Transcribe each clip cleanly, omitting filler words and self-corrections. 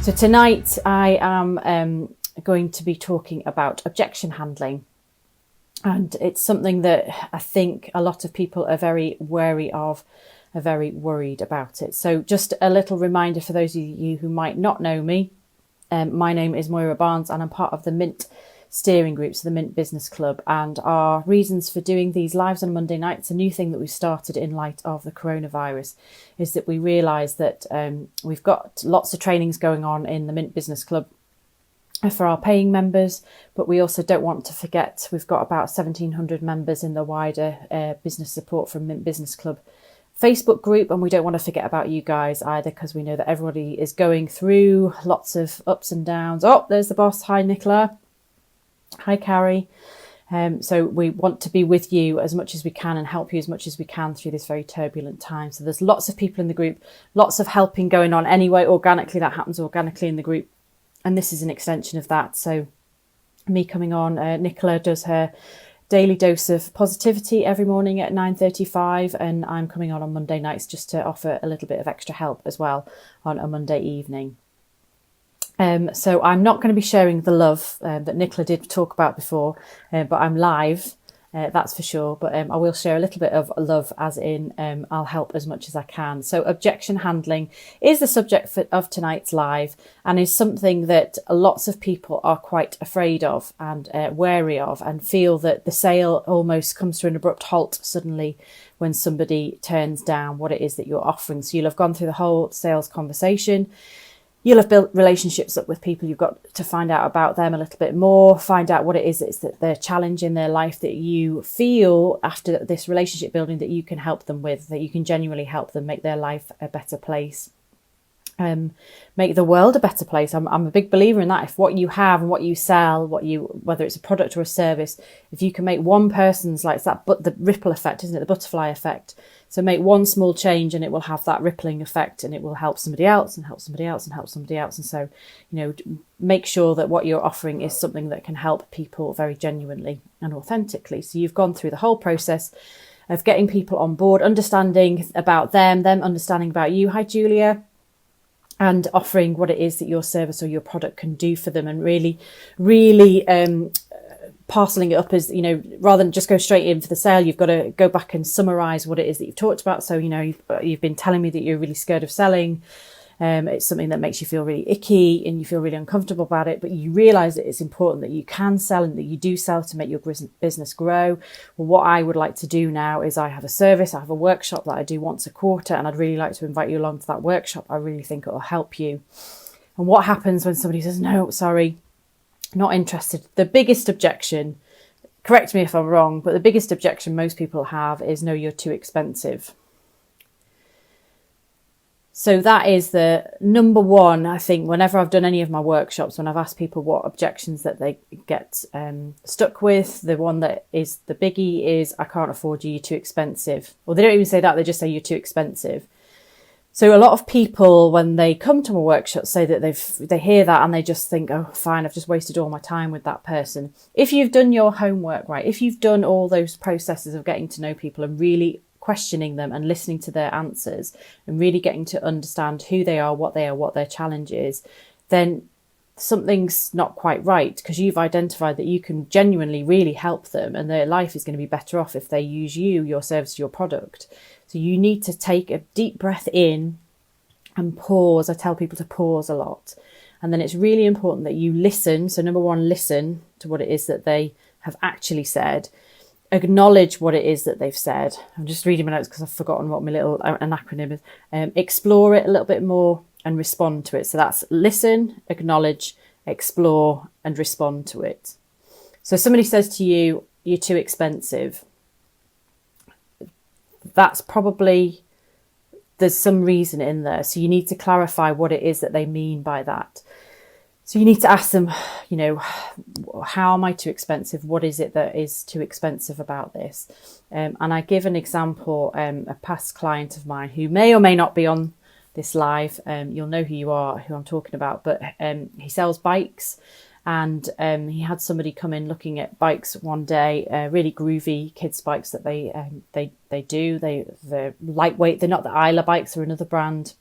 So tonight I am going to be talking about objection handling. And it's something that I think a lot of people are very wary of, are very worried about it. So just a little reminder for those of you who might not know me. My name is Moira Barnes and I'm part of the Mint steering group, so the Mint Business Club. And our reasons for doing these lives on Monday nights, a new thing that we've started in light of the coronavirus, is that we realise that we've got lots of trainings going on in the Mint Business Club for our paying members, but we also don't want to forget we've got about 1,700 members in the wider business support from Mint Business Club Facebook group, and we don't want to forget about you guys either, because we know that everybody is going through lots of ups and downs. Oh, there's the boss. Hi, Nicola. Hi, Carrie. So we want to be with you as much as we can and help you as much as we can through this very turbulent time. So there's lots of people in the group, lots of helping going on anyway, organically. That happens organically in the group. And this is an extension of that. So me coming on, Nicola does her daily dose of positivity every morning at 9:35, and I'm coming on Monday nights just to offer a little bit of extra help as well on a Monday evening. So I'm not going to be sharing the love that Nicola did talk about before, but I'm live, that's for sure. But I will share a little bit of love, as in I'll help as much as I can. So objection handling is the subject of tonight's live, and is something that lots of people are quite afraid of and wary of, and feel that the sale almost comes to an abrupt halt suddenly when somebody turns down what it is that you're offering. So you'll have gone through the whole sales conversation. You'll have built relationships up with people. You've got to find out about them a little bit more, find out what it is that's their challenge in their life that you feel after this relationship building that you can help them with, that you can genuinely help them make their life a better place. Make the world a better place. I'm a big believer in that. If what you have and what you sell, whether it's a product or a service, if you can make one person's life, that, but the ripple effect, isn't it? The butterfly effect. So make one small change and it will have that rippling effect, and it will help somebody else and help somebody else and help somebody else. And so, make sure that what you're offering is something that can help people very genuinely and authentically. So you've gone through the whole process of getting people on board, understanding about them understanding about you. Hi, Julia. And offering what it is that your service or your product can do for them, and really parceling it up as, rather than just go straight in for the sale, you've got to go back and summarize what it is that you've talked about. So, you've been telling me that you're really scared of selling. It's something that makes you feel really icky and you feel really uncomfortable about it, but you realize that it's important that you can sell and that you do sell to make your business grow. Well, what I would like to do now is I have a service, I have a workshop that I do once a quarter, and I'd really like to invite you along to that workshop. I really think it will help you. And what happens when somebody says, no, sorry, not interested? The biggest objection, correct me if I'm wrong, but the biggest objection most people have is, no, you're too expensive. So that is the number one, I think, whenever I've done any of my workshops, when I've asked people what objections that they get stuck with, the one that is the biggie is, I can't afford you, you're too expensive. Or they don't even say that, they just say you're too expensive. So a lot of people, when they come to my workshop, say that they hear that and they just think, oh, fine, I've just wasted all my time with that person. If you've done your homework right, if you've done all those processes of getting to know people and really questioning them and listening to their answers and really getting to understand who they are, what their challenge is, then something's not quite right, because you've identified that you can genuinely really help them and their life is going to be better off if they use you, your service, your product. So you need to take a deep breath in and pause. I tell people to pause a lot. And then it's really important that you listen. So number one, listen to what it is that they have actually said. Acknowledge what it is that they've said. I'm just reading my notes because I've forgotten what my little an acronym is. Explore it a little bit more and respond to it. So that's listen, acknowledge, explore, and respond to it. So somebody says to you, you're too expensive. That's probably, there's some reason in there. So you need to clarify what it is that they mean by that. So you need to ask them, how am I too expensive? What is it that is too expensive about this? And I give an example, a past client of mine who may or may not be on this live. You'll know who you are, who I'm talking about, but he sells bikes. And he had somebody come in looking at bikes one day, really groovy kids bikes that they do. They're lightweight. They're not the Isla bikes, they're another brand.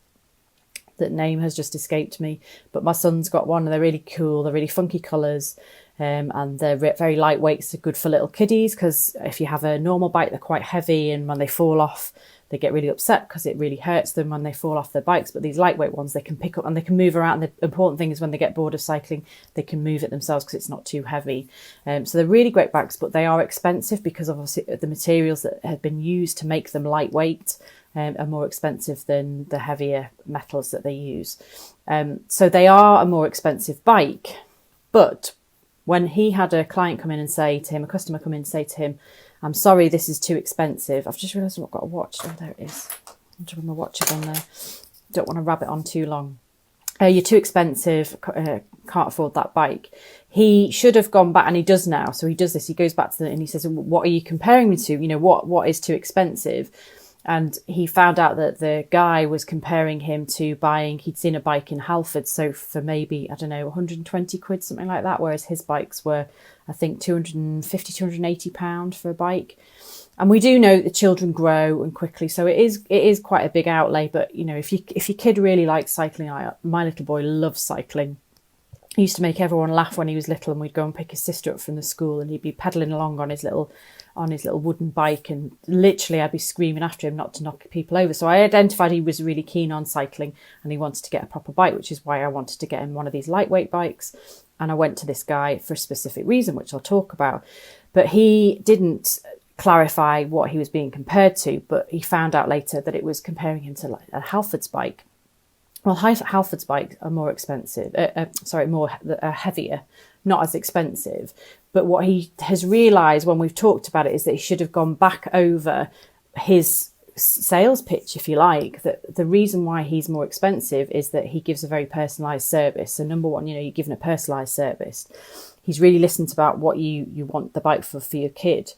That name has just escaped me, but my son's got one and they're really cool. They're really funky colours, and they're very lightweight, so good for little kiddies, because if you have a normal bike, they're quite heavy, and when they fall off, they get really upset because it really hurts them when they fall off their bikes. But these lightweight ones, they can pick up and they can move around. And the important thing is when they get bored of cycling, they can move it themselves because it's not too heavy. So they're really great bikes, but they are expensive because obviously the materials that have been used to make them lightweight are more expensive than the heavier metals that they use. So they are a more expensive bike. But when he had a client come in and say to him, a customer come in and say to him, I'm sorry, this is too expensive. I've just realised I've got a watch. Oh, there it is. I'm trying my watch again there. Don't want to rabbit on too long. You're too expensive. Can't afford that bike. He should have gone back, and he does now. So he does this. He goes back to them and he says, what are you comparing me to? You know, what is too expensive? And he found out that the guy was comparing him to buying, he'd seen a bike in Halford, so for maybe, I don't know, 120 quid, something like that, whereas his bikes were, I think, 250, 280 pound for a bike. And we do know that the children grow and quickly, so it is quite a big outlay. But, you know, if your kid really likes cycling, my little boy loves cycling. He used to make everyone laugh when he was little, and we'd go and pick his sister up from the school, and he'd be pedalling along on his little wooden bike, and literally I'd be screaming after him not to knock people over. So I identified he was really keen on cycling and he wanted to get a proper bike, which is why I wanted to get him one of these lightweight bikes. And I went to this guy for a specific reason, which I'll talk about. But he didn't clarify what he was being compared to, but he found out later that it was comparing him to like a Halford's bike. Well, Halford's bikes are more expensive, heavier, not as expensive. But what he has realised when we've talked about it is that he should have gone back over his sales pitch, if you like, that the reason why he's more expensive is that he gives a very personalised service. So number one, you know, you're given a personalised service. He's really listened about what you want the bike for your kid.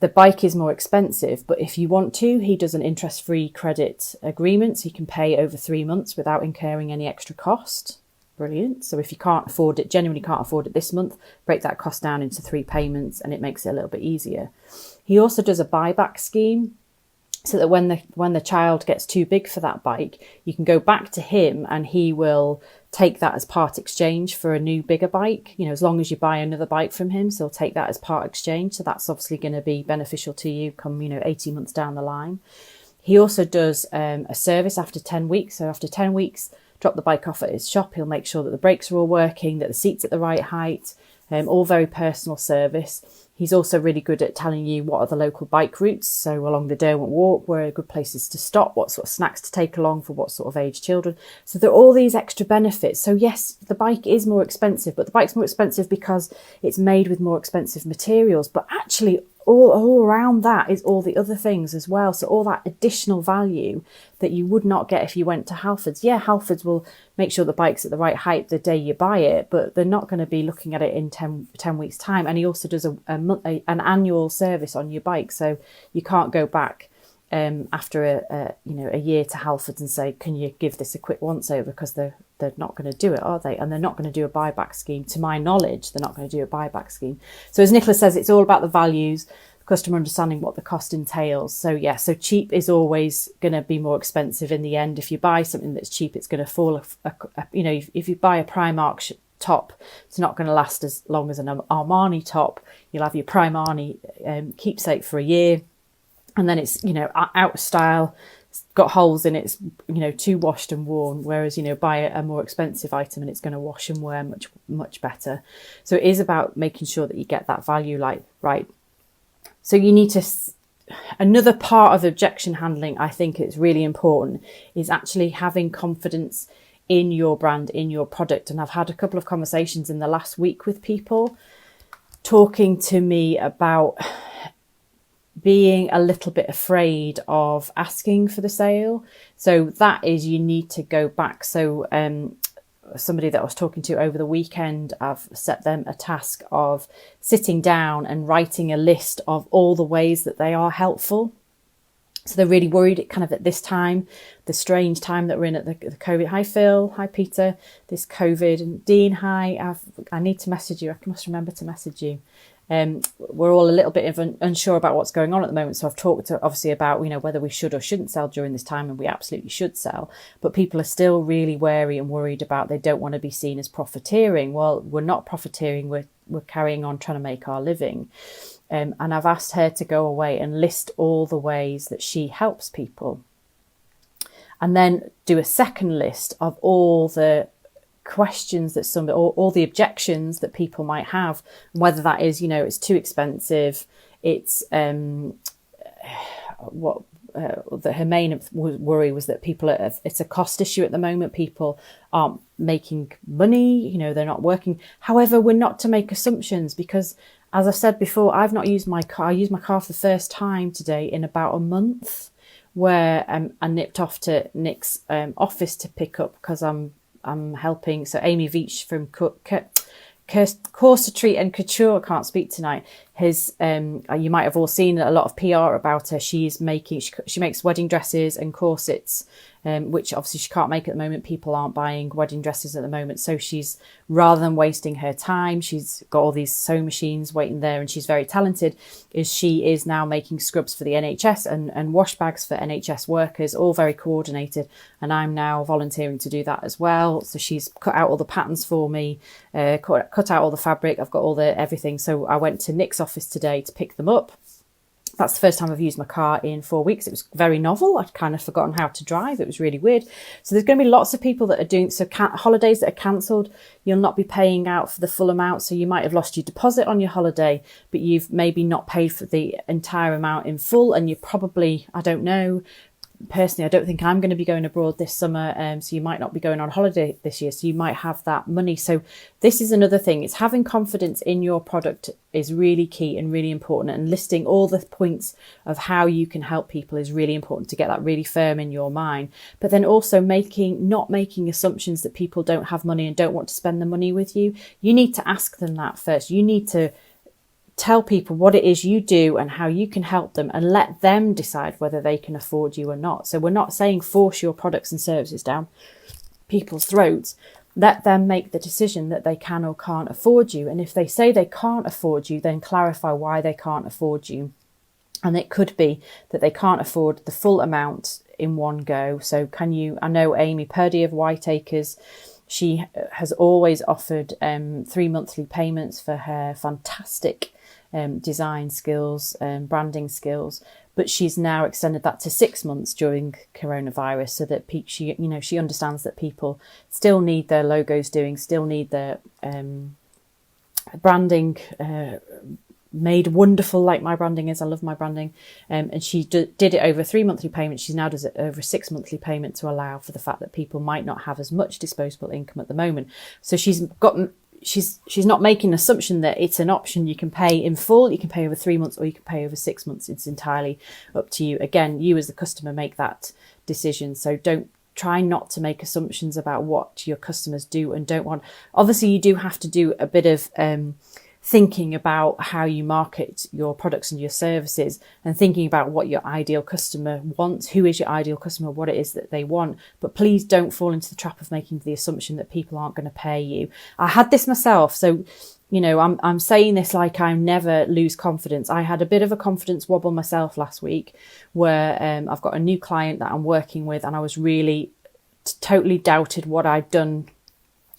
The bike is more expensive, but if you want to, he does an interest-free credit agreement. So you can pay over 3 months without incurring any extra cost. Brilliant. So if you can't afford it, genuinely can't afford it this month, break that cost down into 3 payments and it makes it a little bit easier. He also does a buyback scheme so that when the child gets too big for that bike, you can go back to him and he will take that as part exchange for a new bigger bike, you know, as long as you buy another bike from him. So he'll take that as part exchange. So that's obviously going to be beneficial to you come, 18 months down the line. He also does a service after 10 weeks. So after 10 weeks, drop the bike off at his shop. He'll make sure that the brakes are all working, that the seat's at the right height, all very personal service. He's also really good at telling you what are the local bike routes. So along the Derwent Walk, where are good places to stop, what sort of snacks to take along for what sort of age children. So there are all these extra benefits. So yes, the bike is more expensive, but the bike's more expensive because it's made with more expensive materials. But actually, all around that is all the other things as well. So all that additional value that you would not get if you went to Halfords. Yeah, Halfords will make sure the bike's at the right height the day you buy it, but they're not going to be looking at it in 10 weeks time. And he also does an annual service on your bike. So you can't go back after a year to Halfords and say, can you give this a quick once over? Because they're not going to do it, are they? And they're not going to do a buyback scheme. To my knowledge, they're not going to do a buyback scheme. So as Nicola says, it's all about the values, the customer understanding what the cost entails. So yeah, so cheap is always going to be more expensive in the end. If you buy something that's cheap, it's going to fall. If you buy a Primark top, it's not going to last as long as an Armani top. You'll have your Primark keepsake for a year, and then it's out of style. Got holes in it, it's too washed and worn, whereas buy a more expensive item and it's going to wash and wear much better. So it is about making sure that you get that value right. So you need to, another part of objection handling, I think it's really important, is actually having confidence in your brand, in your product. And I've had a couple of conversations in the last week with people talking to me about being a little bit afraid of asking for the sale. So that is, you need to go back. So somebody that I was talking to over the weekend, I've set them a task of sitting down and writing a list of all the ways that they are helpful. So they're really worried kind of at this time, the strange time that we're in at the COVID. Hi, Phil. Hi, Peter. This COVID. And Dean, hi. I need to message you. I must remember to message you. we're all a little bit unsure about what's going on at the moment. So I've talked obviously about, whether we should or shouldn't sell during this time, and we absolutely should sell. But people are still really wary and worried about, they don't want to be seen as profiteering. Well, we're not profiteering. We're carrying on trying to make our living. And I've asked her to go away and list all the ways that she helps people. And then do a second list of all the questions that all the objections that people might have, whether that is, it's too expensive, it's her main worry was that it's a cost issue at the moment. People aren't making money, they're not working. However, we're not to make assumptions, because as I've said before, I've not used my car. I used my car for the first time today in about a month, where I nipped off to Nick's office to pick up, because I'm helping. So Amy Veach from Corsetry and Couture, I can't speak tonight. You might have all seen a lot of PR about her. She makes wedding dresses and corsets, which obviously she can't make at the moment. People aren't buying wedding dresses at the moment. So she's, rather than wasting her time, she's got all these sewing machines waiting there, and she's very talented, she is now making scrubs for the NHS and wash bags for NHS workers, all very coordinated. And I'm now volunteering to do that as well. So she's cut out all the patterns for me, cut out all the fabric. I've got all the everything. So I went to Nick's office today to pick them up. That's the first time I've used my car in 4 weeks. It was very novel. I'd kind of forgotten how to drive. It was really weird. So there's going to be lots of people that are doing, holidays that are cancelled, you'll not be paying out for the full amount. So you might have lost your deposit on your holiday, but you've maybe not paid for the entire amount in full. And you probably, I don't know, personally, I don't think I'm going to be going abroad this summer. So you might not be going on holiday this year. So you might have that money. So this is another thing. It's having confidence in your product is really key and really important. And listing all the points of how you can help people is really important to get that really firm in your mind. But then also not making assumptions that people don't have money and don't want to spend the money with you. You need to ask them that first. You need to tell people what it is you do and how you can help them, and let them decide whether they can afford you or not. So we're not saying force your products and services down people's throats. Let them make the decision that they can or can't afford you. And if they say they can't afford you, then clarify why they can't afford you. And it could be that they can't afford the full amount in one go. So I know Amy Purdy of Whiteacres, she has always offered 3 monthly payments for her fantastic design skills, branding skills, but she's now extended that to 6 months during coronavirus, so that she understands that people still need their logos doing, still need their branding made wonderful, like my branding is. I love my branding. And she did it over 3 monthly payments. She now does it over 6 monthly payment to allow for the fact that people might not have as much disposable income at the moment. So she's not making an assumption that it's an option. You can pay in full, you can pay over 3 months, or you can pay over 6 months. It's entirely up to you. Again, you as the customer make that decision. So try not to make assumptions about what your customers do and don't want. Obviously, you do have to do a bit of thinking about how you market your products and your services, and thinking about what your ideal customer wants, who is your ideal customer, what it is that they want. But please don't fall into the trap of making the assumption that people aren't going to pay you. I had this myself. So, I'm saying this like I never lose confidence. I had a bit of a confidence wobble myself last week, where I've got a new client that I'm working with, and I was really totally doubted what I'd done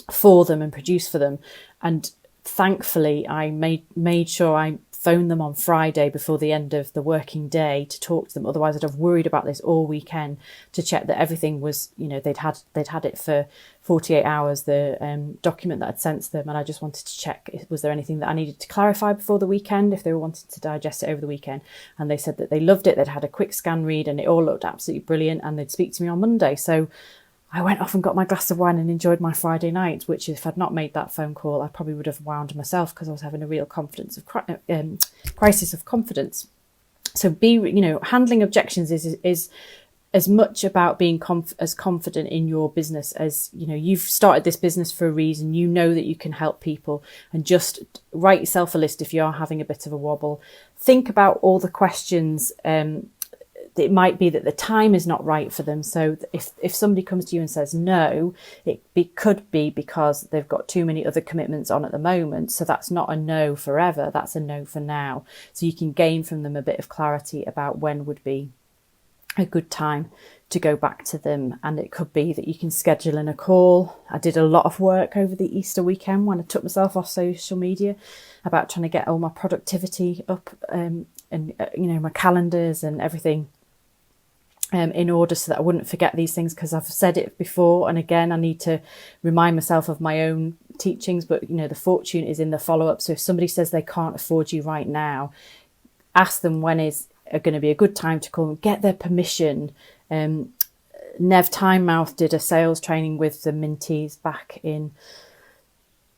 for them and produced for them. And thankfully, I made sure I phoned them on Friday before the end of the working day to talk to them. Otherwise, I'd have worried about this all weekend to check that everything was, they'd had it for 48 hours, the document that I'd sent to them. And I just wanted to check, was there anything that I needed to clarify before the weekend, if they were wanting to digest it over the weekend. And they said that they loved it. They'd had a quick scan read and it all looked absolutely brilliant. And they'd speak to me on Monday. So I went off and got my glass of wine and enjoyed my Friday night, which if I'd not made that phone call, I probably would have wound myself, because I was having a real crisis of confidence. So handling objections is as much about being as confident in your business as, you've started this business for a reason. That you can help people, and just write yourself a list if you are having a bit of a wobble. Think about all the questions it might be that the time is not right for them. So if somebody comes to you and says no, could be because they've got too many other commitments on at the moment. So that's not a no forever, that's a no for now. So you can gain from them a bit of clarity about when would be a good time to go back to them. And it could be that you can schedule in a call. I did a lot of work over the Easter weekend when I took myself off social media about trying to get all my productivity up, and my calendars and everything, in order so that I wouldn't forget these things, because I've said it before and again, I need to remind myself of my own teachings. But the fortune is in the follow-up. So if somebody says they can't afford you right now, ask them when is going to be a good time to call them, get their permission. Nev Timemouth did a sales training with the Minties back in,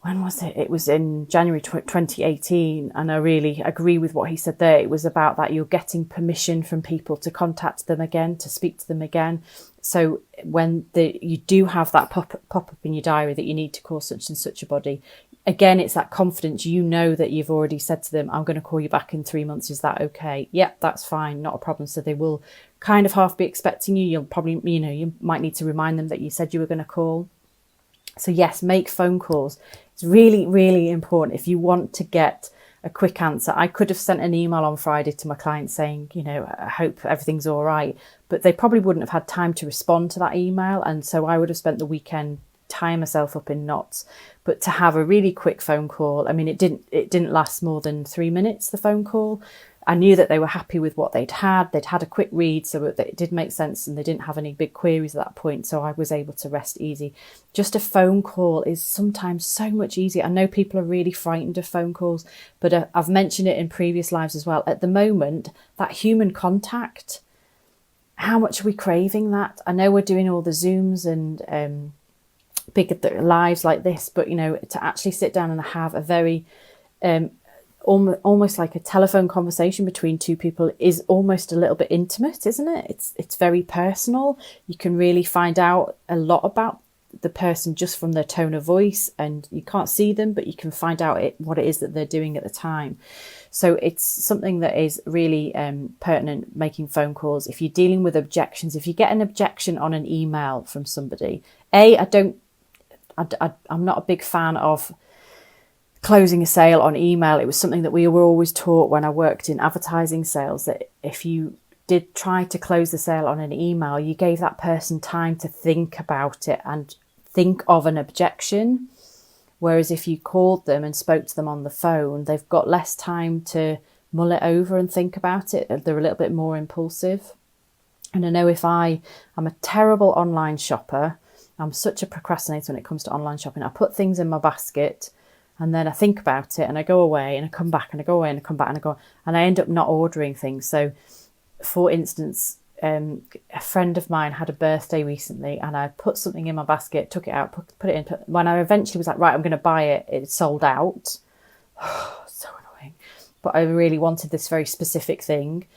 when was it? It was in January 2018. And I really agree with what he said there. It was about that you're getting permission from people to contact them again, to speak to them again. So when you do have that pop up in your diary that you need to call such and such a body, again, it's that confidence. That you've already said to them, I'm going to call you back in 3 months. Is that okay? Yep, that's fine. Not a problem. So they will kind of half be expecting you. You'll probably, you might need to remind them that you said you were going to call. So yes, make phone calls. It's really, really important if you want to get a quick answer. I could have sent an email on Friday to my client saying, I hope everything's all right, but they probably wouldn't have had time to respond to that email. And so I would have spent the weekend tying myself up in knots. But to have a really quick phone call, I mean, it didn't last more than 3 minutes, the phone call. I knew that they were happy with what they'd had a quick read, so that it did make sense, and they didn't have any big queries at that point, so I was able to rest easy. Just a phone call is sometimes so much easier. I know people are really frightened of phone calls, but I've mentioned it in previous lives as well. At the moment, that human contact, how much are we craving that? I know we're doing all the Zooms and big lives like this, but to actually sit down and have a very almost like a telephone conversation between two people is almost a little bit intimate, isn't it? It's very personal. You can really find out a lot about the person just from their tone of voice, and you can't see them, but you can find out what it is that they're doing at the time. So it's something that is really pertinent, making phone calls. If you're dealing with objections, if you get an objection on an email from somebody, I'm not a big fan of closing a sale on email. It was something that we were always taught when I worked in advertising sales, that if you did try to close the sale on an email, you gave that person time to think about it and think of an objection. Whereas if you called them and spoke to them on the phone, they've got less time to mull it over and think about it. They're a little bit more impulsive. And I know I'm a terrible online shopper. I'm such a procrastinator when it comes to online shopping. I put things in my basket and then I think about it and I go away and I come back and I go away and I come back and I end up not ordering things. So for instance, a friend of mine had a birthday recently and I put something in my basket, took it out, put it in. When I eventually was like, right, I'm going to buy it, it sold out. So annoying. But I really wanted this very specific thing.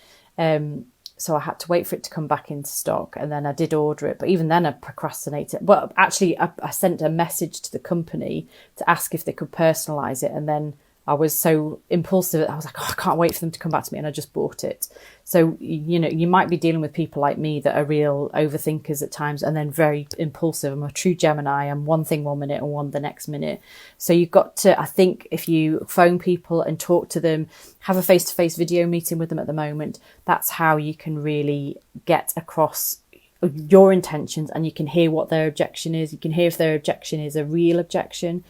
So I had to wait for it to come back into stock, and then I did order it. But even then I procrastinated. Well, actually, I sent a message to the company to ask if they could personalise it. And then I was so impulsive. I was like, I can't wait for them to come back to me. And I just bought it. So, you might be dealing with people like me that are real overthinkers at times and then very impulsive. I'm a true Gemini. I'm one thing 1 minute and one the next minute. So you've got to, I think, if you phone people and talk to them, have a face-to-face video meeting with them at the moment, that's how you can really get across your intentions, and you can hear what their objection is. You can hear if their objection is a real objection.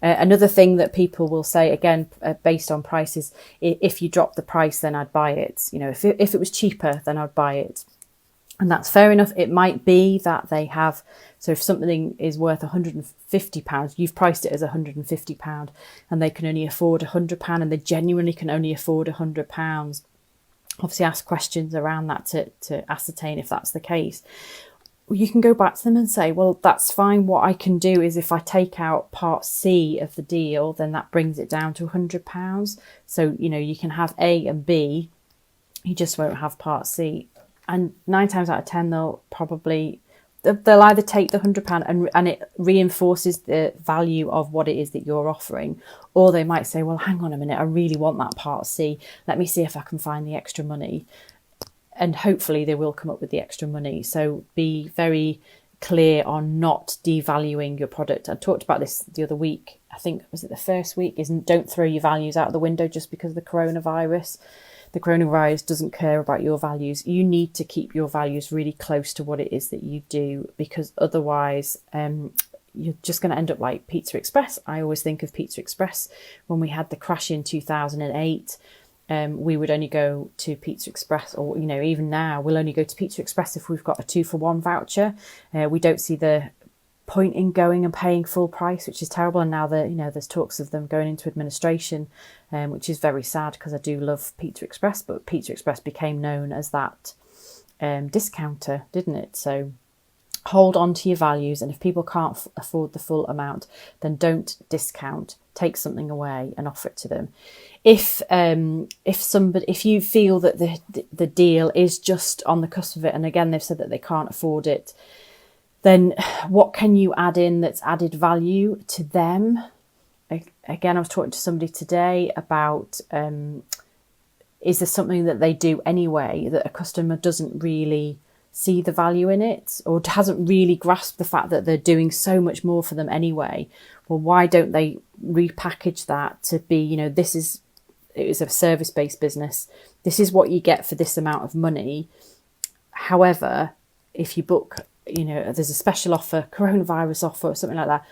Another thing that people will say, again, based on prices, if you drop the price, then I'd buy it. If it was cheaper, then I'd buy it. And that's fair enough. It might be that they have, so if something is worth £150, you've priced it as £150 and they can only afford £100 and they genuinely can only afford £100. Obviously ask questions around that to ascertain if that's the case. You can go back to them and say, well, that's fine. What I can do is if I take out part C of the deal, then that brings it down to £100. So, you can have A and B. You just won't have part C. And 9 times out of 10, they'll either take the £100 and it reinforces the value of what it is that you're offering, or they might say, well, hang on a minute, I really want that part C. Let me see if I can find the extra money. and hopefully they will come up with the extra money. So be very clear on not devaluing your product. I talked about this the other week. I think, was it the first week? Don't throw your values out the window just because of the coronavirus. The coronavirus doesn't care about your values. You need to keep your values really close to what it is that you do, because otherwise you're just going to end up like Pizza Express. I always think of Pizza Express when we had the crash in 2008. We would only go to Pizza Express, or, even now we'll only go to Pizza Express if we've got a 2-for-1 voucher. We don't see the point in going and paying full price, which is terrible. And now there's talks of them going into administration, which is very sad, because I do love Pizza Express, but Pizza Express became known as that discounter, didn't it? So hold on to your values, and if people can't afford the full amount, then don't discount. Take something away and offer it to them. If you feel that the deal is just on the cusp of it, and again they've said that they can't afford it, then what can you add in that's added value to them? Again, I was talking to somebody today about is there something that they do anyway that a customer doesn't really see the value in it, or hasn't really grasped the fact that they're doing so much more for them anyway? Well, why don't they repackage that to be, it is a service-based business. This is what you get for this amount of money. However, if you book, there's a special offer, coronavirus offer or something like that,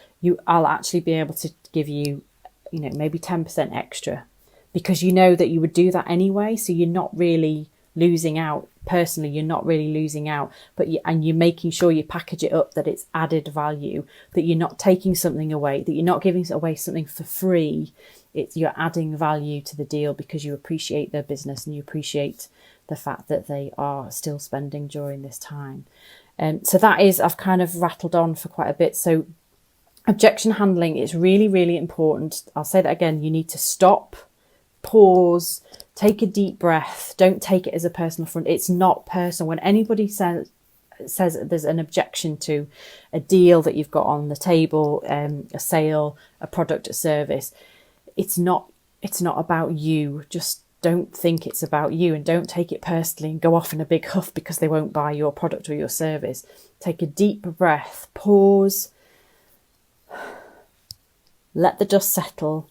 I'll actually be able to give you, maybe 10% extra, because that you would do that anyway. So you're not really losing out. Personally, you're not really losing out, and you're making sure you package it up that it's added value, that you're not taking something away, that you're not giving away something for free. You're adding value to the deal because you appreciate their business and you appreciate the fact that they are still spending during this time. So that is, I've kind of rattled on for quite a bit. So objection handling is really, really important. I'll say that again. You need to stop, pause, take a deep breath. Don't take it as a personal affront. It's not personal. When anybody says there's an objection to a deal that you've got on the table, a sale, a product, a service, it's not about you. Just don't think it's about you, and don't take it personally and go off in a big huff because they won't buy your product or your service. Take a deep breath, pause, let the dust settle,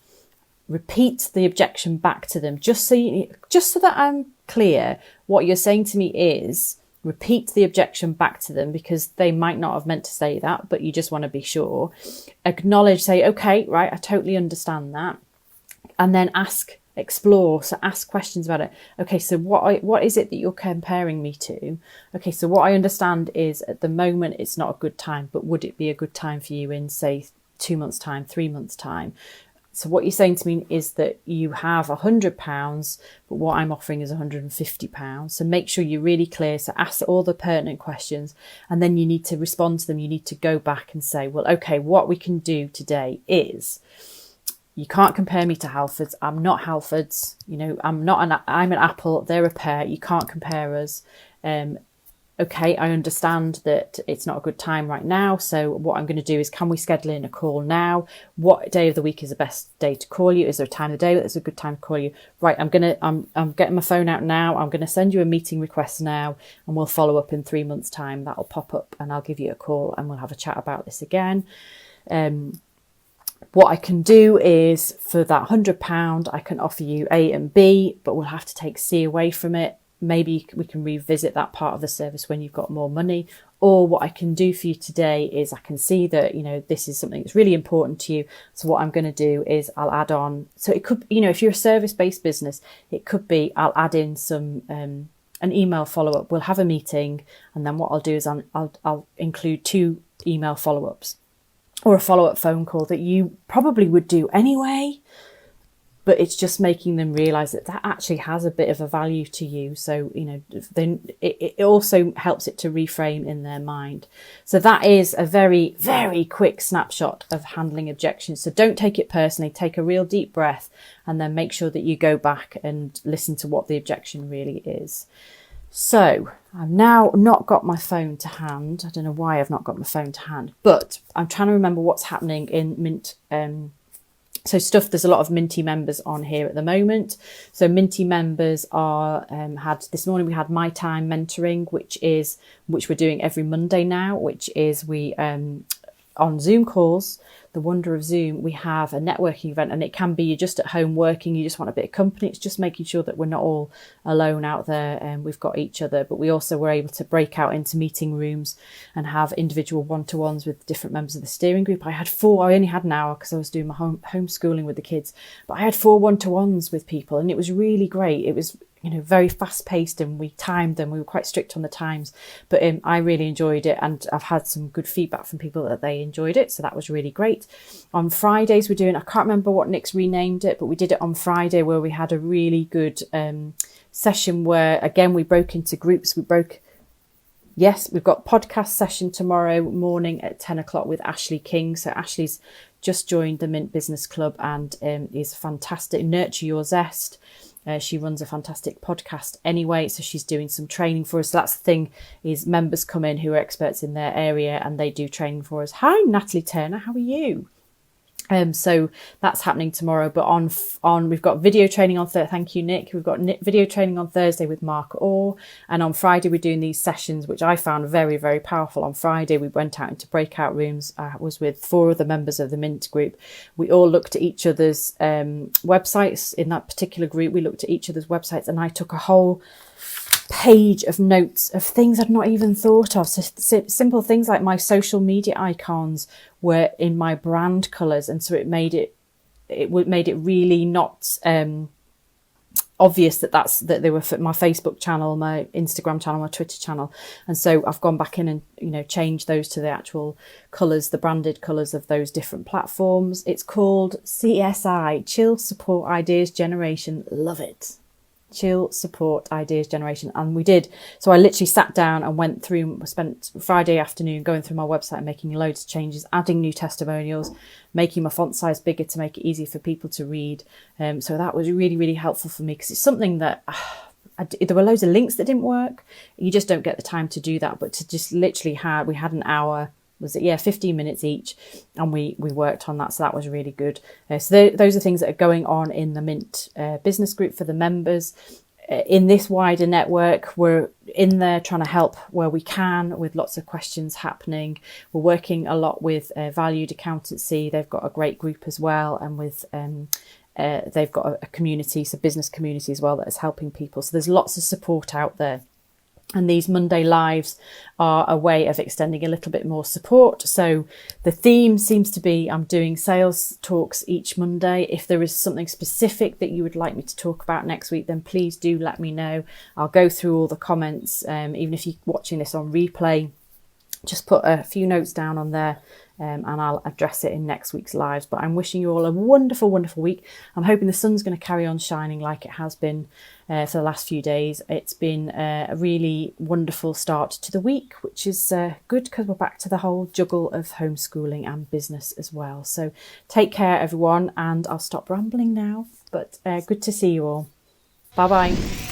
repeat the objection back to them, just so that I'm clear. What you're saying to me is repeat the objection back to them, because they might not have meant to say that, but you just want to be sure. Acknowledge, say, okay, right, I totally understand that. And then explore, so ask questions about it. Okay, so what is it that you're comparing me to? Okay, so what I understand is at the moment it's not a good time, but would it be a good time for you in, say, 2 months' time, 3 months' time? So what you're saying to me is that you have £100, but what I'm offering is £150. So make sure you're really clear. So ask all the pertinent questions, and then you need to respond to them. You need to go back and say, well, okay, what we can do today is, you can't compare me to Halfords. I'm not Halfords. I'm an apple. They're a pear. You can't compare us. Okay, I understand that it's not a good time right now. So what I'm going to do is, can we schedule in a call now? What day of the week is the best day to call you? Is there a time of the day that's a good time to call you? Right, I'm getting my phone out now. I'm going to send you a meeting request now, and we'll follow up in 3 months' time. That'll pop up, and I'll give you a call, and we'll have a chat about this again. What I can do is, for that £100, I can offer you A and B, but we'll have to take C away from it. Maybe we can revisit that part of the service when you've got more money. Or what I can do for you today is, I can see that, this is something that's really important to you. So what I'm going to do is I'll add on. So it could, if you're a service-based business, it could be I'll add in some an email follow-up. We'll have a meeting, and then what I'll do is I'll include 2 email follow-ups, or a follow-up phone call that you probably would do anyway, but it's just making them realise that actually has a bit of a value to you. So, then it also helps it to reframe in their mind. So that is a very, very quick snapshot of handling objections. So don't take it personally. Take a real deep breath, and then make sure that you go back and listen to what the objection really is. So I've now not got my phone to hand. I don't know why I've not got my phone to hand, but I'm trying to remember what's happening in Mint So there's a lot of Minty members on here at the moment. So Minty members are this morning we had My Time mentoring, which we're doing every Monday now, which is we on Zoom calls, the wonder of Zoom, we have a networking event, and it can be you're just at home working, you just want a bit of company. It's just making sure that we're not all alone out there, and we've got each other. But we also were able to break out into meeting rooms and have individual one-to-ones with different members of the steering group. I only had an hour because I was doing my homeschooling with the kids, but I had 4 one-to-ones with people, and it was really great. It was very fast paced, and we timed them. We were quite strict on the times, but I really enjoyed it, and I've had some good feedback from people that they enjoyed it. So that was really great. On Fridays, I can't remember what Nick's renamed it, but we did it on Friday, where we had a really good session where, again, we broke into groups. We've got podcast session tomorrow morning at 10 o'clock with Ashley King. So Ashley's just joined the Mint Business Club and is fantastic. Nurture Your Zest. She runs a fantastic podcast anyway, so she's doing some training for us. So that's the thing, is members come in who are experts in their area and they do training for us. Hi, Natalie Turner, how are you? So that's happening tomorrow. But on we've got video training on Thursday. Thank you, Nick. We've got video training on Thursday with Mark Orr, and on Friday we're doing these sessions, which I found very, very powerful. On Friday we went out into breakout rooms. I was with 4 other members of the Mint group. We all looked at each other's websites. In that particular group, we looked at each other's websites, and I took a whole page of notes of things I'd not even thought of. So simple things like my social media icons were in my brand colours, and so it made it really not obvious that they were for my Facebook channel, my Instagram channel, my Twitter channel. And so I've gone back in and changed those to the actual colours, the branded colours of those different platforms. It's called CSI, Chill Support Ideas Generation. Love it. Chill Support Ideas Generation. And we did. So I literally sat down and spent Friday afternoon going through my website and making loads of changes, adding new testimonials, making my font size bigger to make it easy for people to read. So that was really, really helpful for me, because it's something that there were loads of links that didn't work. You just don't get the time to do that. But to just literally we had an hour, 15 minutes each, and we worked on that. So that was really good. So those are things that are going on in the Mint business group for the members. In this wider network, we're in there trying to help where we can, with lots of questions happening. We're working a lot with Valued Accountancy. They've got a great group as well, and with they've got a community, so business community as well, that is helping people. So there's lots of support out there. And these Monday lives are a way of extending a little bit more support. So the theme seems to be, I'm doing sales talks each Monday. If there is something specific that you would like me to talk about next week, then please do let me know. I'll go through all the comments. Even if you're watching this on replay, just put a few notes down on there. And I'll address it in next week's lives. But I'm wishing you all a wonderful, wonderful week. I'm hoping the sun's going to carry on shining like it has been for the last few days. It's been a really wonderful start to the week, which is good, because we're back to the whole juggle of homeschooling and business as well. So take care, everyone, and I'll stop rambling now. But good to see you all. Bye-bye.